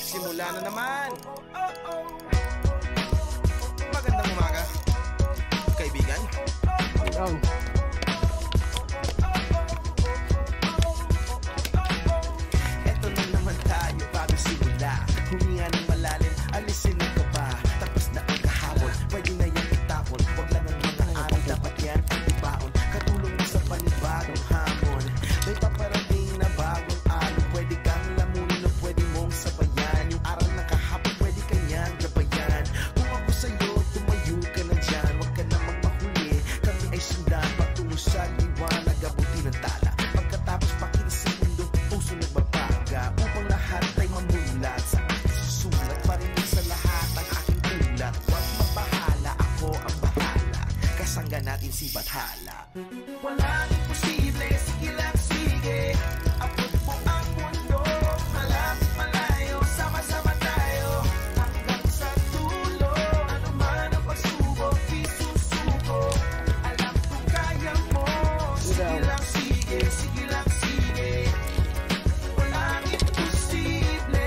Simula na naman. Magandang umaga, kaibigan. Eto na naman tayo bago simula. Huminga ng malalim, alisin ang kaba. Tapos na ang kahapon, pwede na yan itapon. Huwag lang ang mga aral, dapat yan ang ibaon. Katulong mo sa panibagong hamon. May paparating na bagong araw. Pwede kang lamunin o pwede mong sabayan. Yung aral na kahapon, pwede kanyang gabayan. Kung ako sa'yo, tumayo ka na dyan. Huwag ka namang mahuli, kami ay sundan. Patungo sa liwanag, abuti ng tala. Pagkatapos pakinig sa mundo, puso nagbabaga. Upang lahat ay mamulat sa aking susulat. Marinig sa lahat ang aking ulat. Huwag mabahala, ako ang bahala. Kasangga natin si Bathala. Walang imposible, sige lang sige. Abot mo ang mundo, malapit malayo. Sama-sama tayo hanggang sa dulo. Ano man ang pagsubok, isusuko. Alam kong kaya mo. Sige lang sige, sige lang sige. Walang imposible.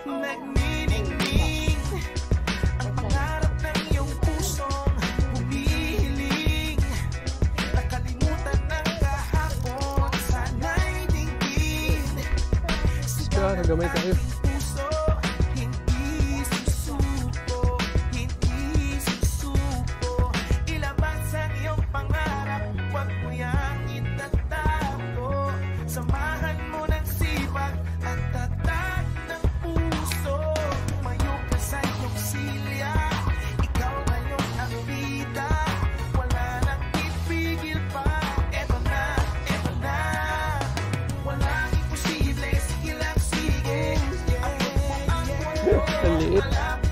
Nagniningning ang pangarap ng iyong pusong humihiling. Nakalimutan ng kahapon, sana'y dinggin. Sigaw ng ating puso, hindi susuko, hindi susuko. Ilabas ang iyong pangarap, huwag mo yang itatago. Samahan mo ng sipag at tatag ng puso. Tumayo ka sa iyong silya, ikaw ngayon ang bida. Wala nang pipigil pa, eto na, eto na. Walang imposible, sige lang sige. Abot mo ang mundo, malapit